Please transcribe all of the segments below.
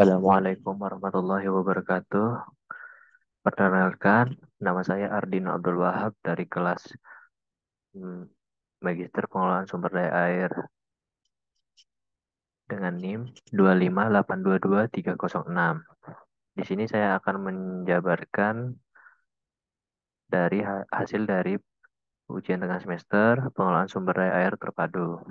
Assalamualaikum warahmatullahi wabarakatuh. Perkenalkan, nama saya Ardino Abdul Wahab dari kelas hmm, Magister Pengelolaan Sumber Daya Air dengan NIM 25822-306. Di sini saya akan menjabarkan dari hasil dari ujian tengah semester Pengelolaan Sumber Daya Air Terpadu.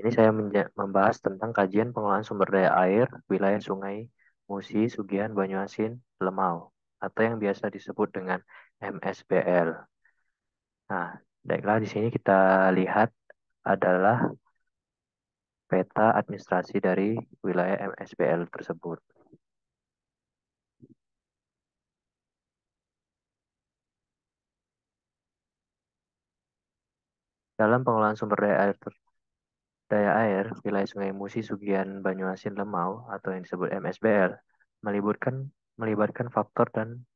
Ini saya membahas tentang kajian pengelolaan sumber daya air wilayah Sungai Musi, Sugihan, Banyuasin, Lemau, atau yang biasa disebut dengan MSBL. Nah, baiklah di sini kita lihat adalah peta administrasi dari wilayah MSBL tersebut. Dalam pengelolaan sumber daya air wilayah Sungai Musi, Sugihan, Banyuasin, Lemau, atau yang disebut MSBL, melibatkan melibatkan faktor dan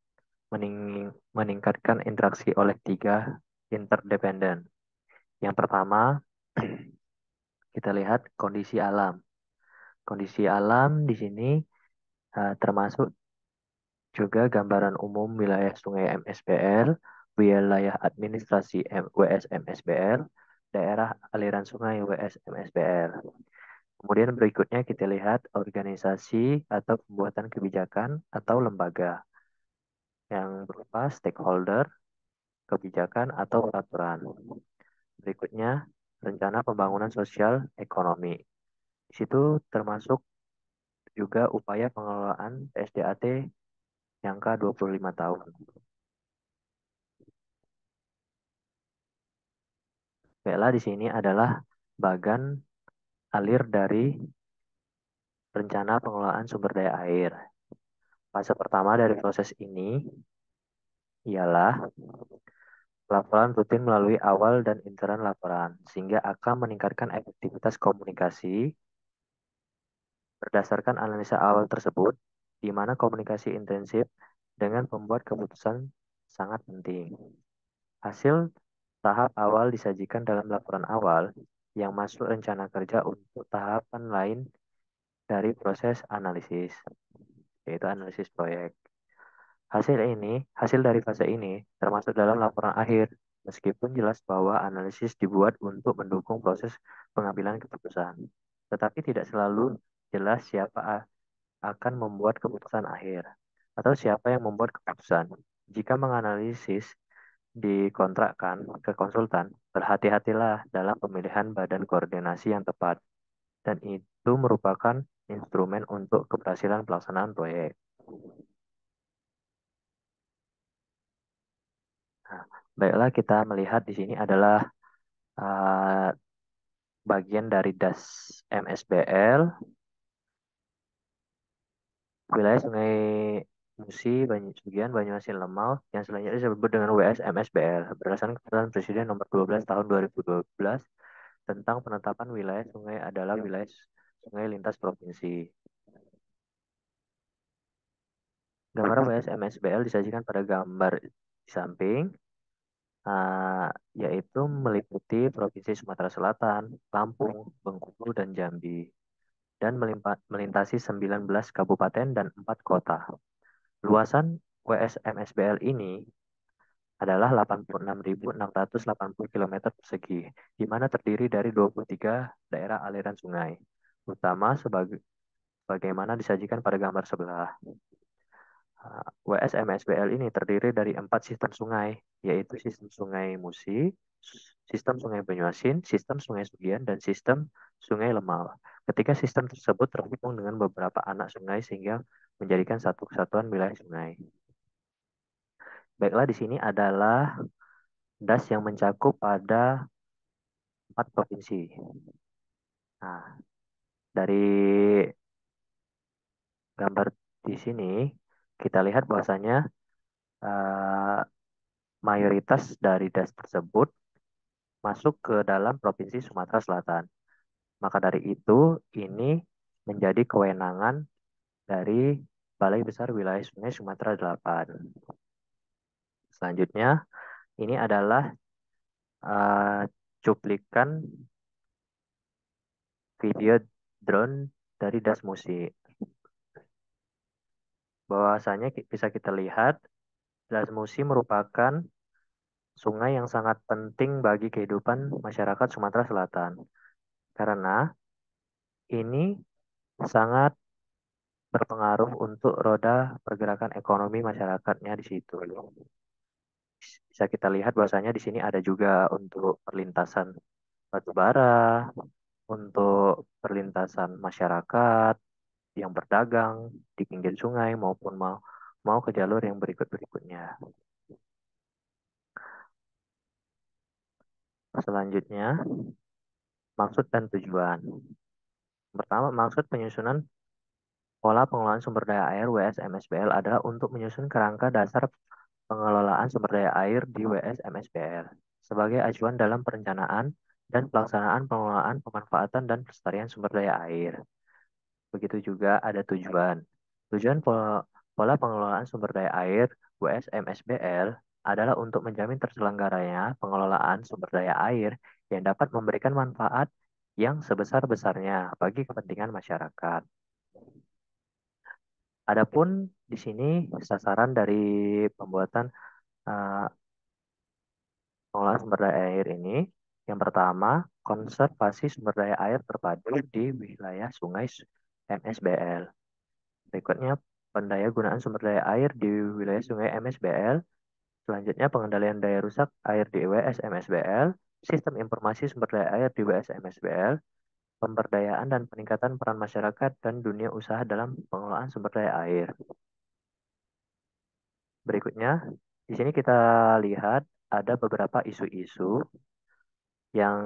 meningkatkan interaksi oleh tiga interdependen. Yang pertama, kita lihat kondisi alam. Kondisi alam di sini termasuk juga gambaran umum wilayah Sungai MSBL, wilayah administrasi WS MSBL, daerah aliran sungai WS MSBL. Kemudian berikutnya kita lihat organisasi atau pembuatan kebijakan atau lembaga yang berupa stakeholder, kebijakan atau peraturan. Berikutnya, rencana pembangunan sosial ekonomi. Di situ termasuk juga upaya pengelolaan PSDAT jangka 25 tahun. Baiklah, di sini adalah bagan alir dari rencana pengelolaan sumber daya air. Fase pertama dari proses ini ialah laporan rutin melalui awal dan intern laporan, sehingga akan meningkatkan efektivitas komunikasi. Berdasarkan analisa awal tersebut, di mana komunikasi intensif dengan pembuat keputusan sangat penting. Hasil tahap awal disajikan dalam laporan awal yang masuk rencana kerja untuk tahapan lain dari proses analisis, yaitu analisis proyek. Hasil dari fase ini termasuk dalam laporan akhir, meskipun jelas bahwa analisis dibuat untuk mendukung proses pengambilan keputusan. Tetapi tidak selalu jelas siapa akan membuat keputusan akhir atau siapa yang membuat keputusan. Jika menganalisis dikontrakkan ke konsultan, berhati-hatilah dalam pemilihan badan koordinasi yang tepat, dan itu merupakan instrumen untuk keberhasilan pelaksanaan proyek. Nah, baiklah kita melihat di sini adalah uh, bagian dari DAS MSBL, wilayah Sungai Musi, Sugihan, Banyuasin, Lemau, yang selanjutnya disebut dengan WS MSBL, berdasarkan keputusan Presiden nomor 12 tahun 2012 tentang penetapan wilayah sungai adalah wilayah sungai lintas provinsi. Gambar WS MSBL disajikan pada gambar di samping, uh, yaitu meliputi Provinsi Sumatera Selatan, Lampung, Bengkulu, dan Jambi, dan melintasi 19 kabupaten dan 4 kota. Luasan WSMSBL ini adalah 86.680 km persegi, di mana terdiri dari 23 daerah aliran sungai, utama sebagaimana disajikan pada gambar sebelah. WSMSBL ini terdiri dari 4 sistem sungai, yaitu sistem sungai Musi, sistem sungai Banyuasin, sistem sungai Sugian, dan sistem sungai Lemau. Ketika sistem tersebut terhubung dengan beberapa anak sungai sehingga menjadikan satu kesatuan wilayah sungai. Baiklah, di sini adalah DAS yang mencakup pada 4 provinsi. Nah, dari gambar di sini kita lihat bahwasanya uh, mayoritas dari DAS tersebut masuk ke dalam Provinsi Sumatera Selatan. Maka dari itu, ini menjadi kewenangan dari Balai Besar Wilayah Sungai Sumatera 8. Selanjutnya, ini adalah eh, cuplikan video drone dari Das Musi. Bahwasanya bisa kita lihat, Das Musi merupakan sungai yang sangat penting bagi kehidupan masyarakat Sumatera Selatan. Karena ini sangat berpengaruh untuk roda pergerakan ekonomi masyarakatnya di situ. Bisa kita lihat bahwasanya di sini ada juga untuk perlintasan batu bara, untuk perlintasan masyarakat yang berdagang di pinggir sungai maupun mau ke jalur yang berikutnya. Selanjutnya, maksud dan tujuan. Pertama, maksud penyusunan pola pengelolaan sumber daya air WSMSBL adalah untuk menyusun kerangka dasar pengelolaan sumber daya air di WSMSBL sebagai acuan dalam perencanaan dan pelaksanaan pengelolaan pemanfaatan dan pelestarian sumber daya air. Begitu juga ada tujuan. Tujuan pola pengelolaan sumber daya air WSMSBL adalah untuk menjamin terselenggaranya pengelolaan sumber daya air yang dapat memberikan manfaat yang sebesar-besarnya bagi kepentingan masyarakat. Adapun di sini sasaran dari pembuatan uh, pengelolaan sumber daya air ini, yang pertama, konservasi sumber daya air terpadu di wilayah sungai MSBL. Berikutnya, pendaya gunaan sumber daya air di wilayah sungai MSBL. Selanjutnya, pengendalian daya rusak air di WS MSBL, sistem informasi sumber daya air di WS MSBL, pemberdayaan dan peningkatan peran masyarakat dan dunia usaha dalam pengelolaan sumber daya air. Berikutnya, di sini kita lihat ada beberapa isu-isu yang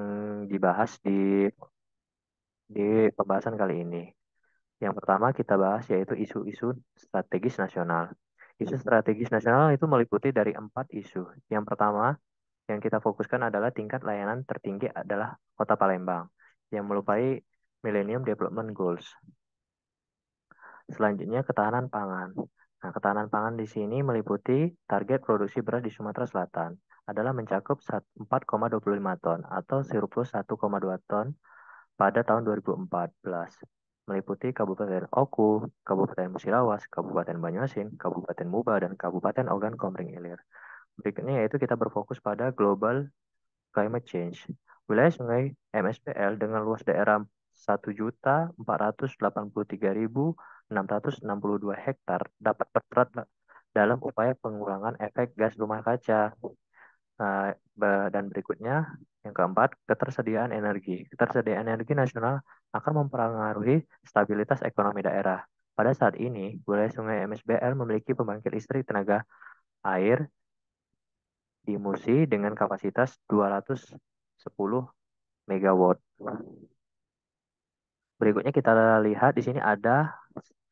dibahas di pembahasan kali ini. Yang pertama kita bahas yaitu isu-isu strategis nasional. Isu strategis nasional itu meliputi dari 4 isu. Yang pertama yang kita fokuskan adalah tingkat layanan tertinggi adalah Kota Palembang yang melupai Millennium Development Goals. Selanjutnya ketahanan pangan. Nah, ketahanan pangan di sini meliputi target produksi beras di Sumatera Selatan adalah mencakup 4,25 ton atau surplus 1,2 ton pada tahun 2014, meliputi Kabupaten Oku, Kabupaten Musirawas, Kabupaten Banyuasin, Kabupaten Muba, dan Kabupaten Ogan Komering Ilir. Berikutnya yaitu kita berfokus pada global climate change. Wilayah sungai MSPL dengan luas daerah 1.483.662 hektar dapat berperan dalam upaya pengurangan efek gas rumah kaca. Nah, dan berikutnya, yang keempat, ketersediaan energi. Ketersediaan energi nasional akan mempengaruhi stabilitas ekonomi daerah. Pada saat ini, wilayah sungai MSBL memiliki pembangkit listrik tenaga air di Musi dengan kapasitas 210 megawatt. Berikutnya kita lihat di sini ada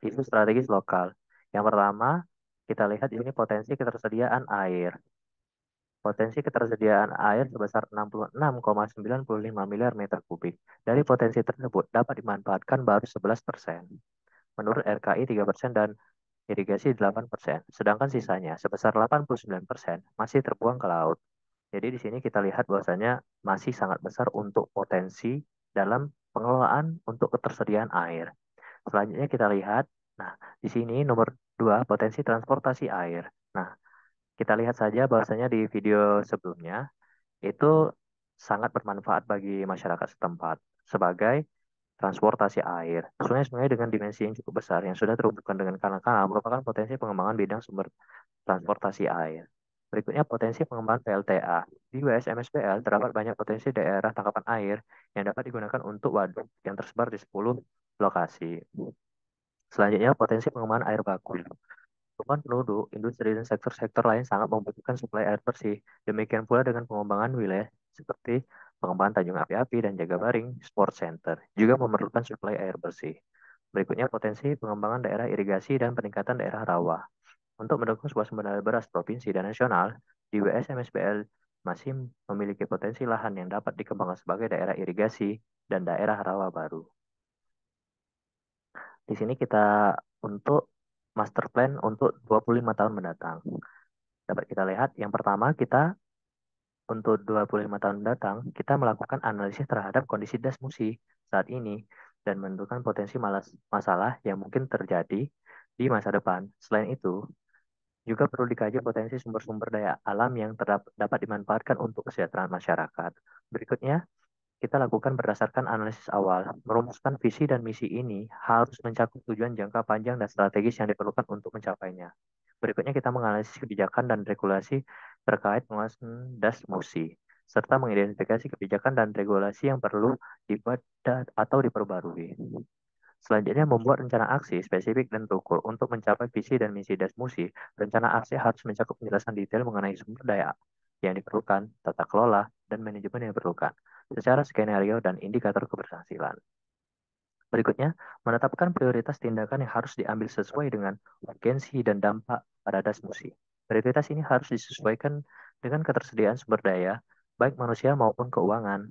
isu strategis lokal. Yang pertama, kita lihat di sini potensi ketersediaan air. Potensi ketersediaan air sebesar 66,95 miliar meter kubik. Dari potensi tersebut dapat dimanfaatkan baru 11%. Menurut RKI 3% dan irigasi 8%. Sedangkan sisanya sebesar 89% masih terbuang ke laut. Jadi di sini kita lihat bahwasanya masih sangat besar untuk potensi dalam pengelolaan untuk ketersediaan air. Selanjutnya kita lihat, nah di sini nomor 2 potensi transportasi air. Nah, kita lihat saja bahwasanya di video sebelumnya itu sangat bermanfaat bagi masyarakat setempat sebagai transportasi air. Sungai-sungai dengan dimensi yang cukup besar yang sudah terhubungkan dengan kanal-kanal merupakan potensi pengembangan bidang sumber transportasi air. Berikutnya potensi pengembangan PLTA. Di WSMSPL terdapat banyak potensi daerah tangkapan air yang dapat digunakan untuk waduk yang tersebar di 10 lokasi. Selanjutnya potensi pengembangan air baku. Tumpukan penduduk, industri, dan sektor-sektor lain sangat membutuhkan suplai air bersih. Demikian pula dengan pengembangan wilayah seperti pengembangan Tanjung Api-Api dan Jagabaring Sport Center juga memerlukan suplai air bersih. Berikutnya potensi pengembangan daerah irigasi dan peningkatan daerah rawa. Untuk mendukung swasembada beras provinsi dan nasional, di WSMSBL masih memiliki potensi lahan yang dapat dikembangkan sebagai daerah irigasi dan daerah rawa baru. Di sini kita untuk master plan untuk 25 tahun mendatang. Dapat kita lihat, yang pertama kita untuk 25 tahun mendatang, kita melakukan analisis terhadap kondisi das musi saat ini dan menentukan potensi masalah yang mungkin terjadi di masa depan. Selain itu, juga perlu dikaji potensi sumber-sumber daya alam yang dapat dimanfaatkan untuk kesejahteraan masyarakat. Berikutnya, kita lakukan berdasarkan analisis awal. Merumuskan visi dan misi ini harus mencakup tujuan jangka panjang dan strategis yang diperlukan untuk mencapainya. Berikutnya kita menganalisis kebijakan dan regulasi terkait pengawasan das musi, serta mengidentifikasi kebijakan dan regulasi yang perlu dibuat atau diperbarui. Selanjutnya, membuat rencana aksi spesifik dan terukur untuk mencapai visi dan misi das musi. Rencana aksi harus mencakup penjelasan detail mengenai sumber daya yang diperlukan, tata kelola, dan manajemen yang diperlukan, secara skenario dan indikator keberhasilan. Berikutnya, menetapkan prioritas tindakan yang harus diambil sesuai dengan urgensi dan dampak pada das musi. Prioritas ini harus disesuaikan dengan ketersediaan sumber daya, baik manusia maupun keuangan.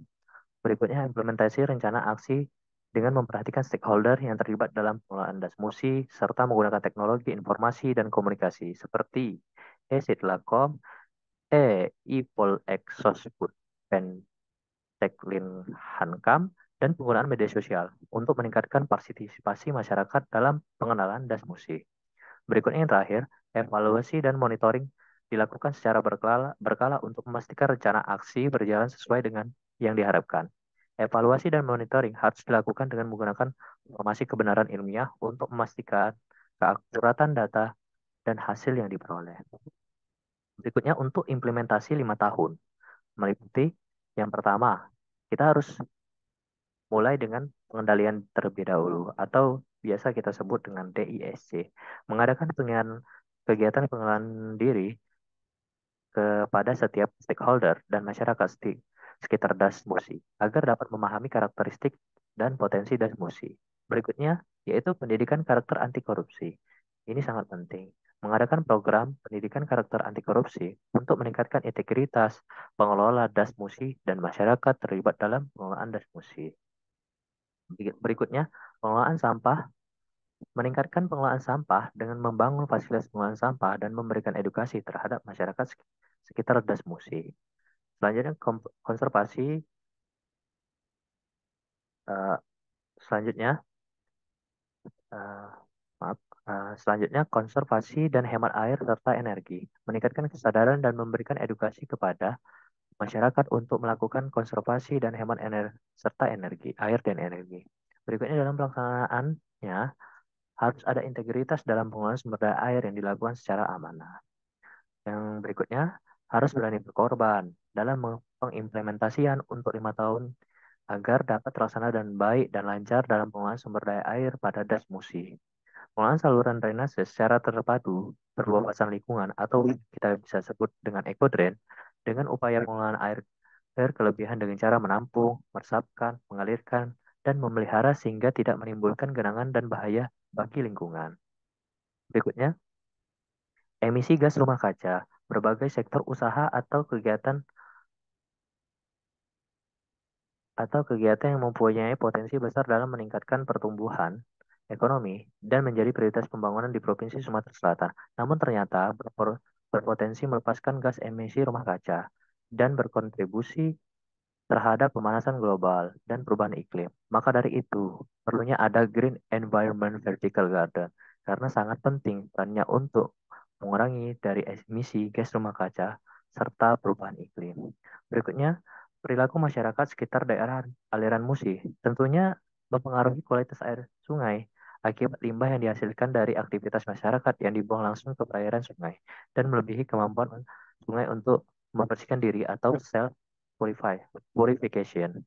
Berikutnya, implementasi rencana aksi dengan memperhatikan stakeholder yang terlibat dalam pengelolaan das musi, serta menggunakan teknologi informasi dan komunikasi seperti e-Sitlakom, e-Ipol Exosbud, Teklin Hankam, dan penggunaan media sosial untuk meningkatkan partisipasi masyarakat dalam pengenalan das musi. Berikutnya yang terakhir, evaluasi dan monitoring dilakukan secara berkala untuk memastikan rencana aksi berjalan sesuai dengan yang diharapkan. Evaluasi dan monitoring harus dilakukan dengan menggunakan informasi kebenaran ilmiah untuk memastikan keakuratan data dan hasil yang diperoleh. Berikutnya untuk implementasi 5 tahun, meliputi yang pertama, kita harus mulai dengan pengendalian terlebih dahulu atau biasa kita sebut dengan DISC. Mengadakan kegiatan pengenalan diri kepada setiap stakeholder dan masyarakat sekitar das musi agar dapat memahami karakteristik dan potensi das musi. Berikutnya yaitu pendidikan karakter anti korupsi. Ini sangat penting. Mengadakan program pendidikan karakter anti korupsi untuk meningkatkan integritas pengelola das musi dan masyarakat terlibat dalam pengelolaan das musi. Berikutnya, pengelolaan sampah. Meningkatkan pengelolaan sampah dengan membangun fasilitas pengelolaan sampah dan memberikan edukasi terhadap masyarakat sekitar das musi. Selanjutnya, konservasi. Uh, selanjutnya, uh, maaf. Selanjutnya, konservasi dan hemat air serta energi. Meningkatkan kesadaran dan memberikan edukasi kepada masyarakat untuk melakukan konservasi dan hemat energi serta energi, air dan energi. Berikutnya dalam pelaksanaannya, harus ada integritas dalam pengelolaan sumber daya air yang dilakukan secara amanah. Yang berikutnya, harus berani berkorban dalam pengimplementasian untuk 5 tahun agar dapat terlaksana dan baik dan lancar dalam pengelolaan sumber daya air pada das musi. Pengelolaan saluran drainase secara terpadu berwawasan lingkungan atau kita bisa sebut dengan ekodrain dengan upaya pengelolaan air kelebihan dengan cara menampung, meresapkan, mengalirkan, dan memelihara sehingga tidak menimbulkan genangan dan bahaya bagi lingkungan. Berikutnya, emisi gas rumah kaca. Berbagai sektor usaha atau kegiatan yang mempunyai potensi besar dalam meningkatkan pertumbuhan ekonomi dan menjadi prioritas pembangunan di Provinsi Sumatera Selatan. Namun ternyata berpotensi melepaskan gas emisi rumah kaca dan berkontribusi terhadap pemanasan global dan perubahan iklim. Maka dari itu, perlunya ada Green Environment Vertical Garden karena sangat penting perannya untuk mengurangi dari emisi gas rumah kaca serta perubahan iklim. Berikutnya, perilaku masyarakat sekitar daerah aliran musi tentunya mempengaruhi kualitas air sungai akibat limbah yang dihasilkan dari aktivitas masyarakat yang dibuang langsung ke perairan sungai dan melebihi kemampuan sungai untuk membersihkan diri atau self purification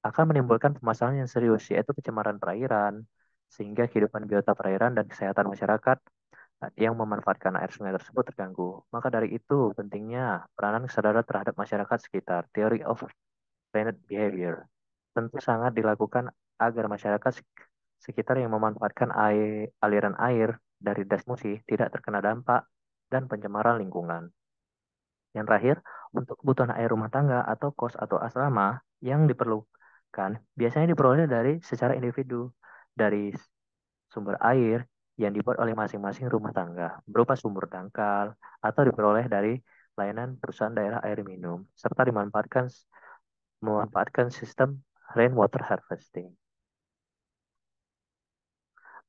akan menimbulkan permasalahan yang serius yaitu pencemaran perairan sehingga kehidupan biota perairan dan kesehatan masyarakat yang memanfaatkan air sungai tersebut terganggu. Maka dari itu pentingnya peranan kesadaran terhadap masyarakat sekitar, theory of planet behavior, tentu sangat dilakukan agar masyarakat sekitar yang memanfaatkan aliran air dari das musi tidak terkena dampak dan pencemaran lingkungan. Yang terakhir, untuk kebutuhan air rumah tangga atau kos atau asrama yang diperlukan biasanya diperoleh dari secara individu dari sumber air yang dibuat oleh masing-masing rumah tangga berupa sumur dangkal atau diperoleh dari layanan perusahaan daerah air minum, serta memanfaatkan sistem rainwater harvesting.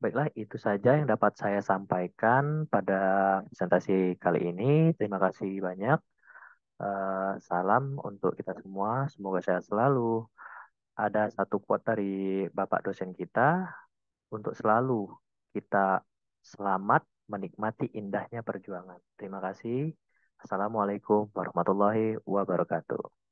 Baiklah, itu saja yang dapat saya sampaikan pada presentasi kali ini. Terima kasih banyak. Salam untuk kita semua. Semoga sehat selalu. Ada satu quote dari Bapak dosen kita untuk selalu kita selamat menikmati indahnya perjuangan. Terima kasih. Assalamualaikum warahmatullahi wabarakatuh.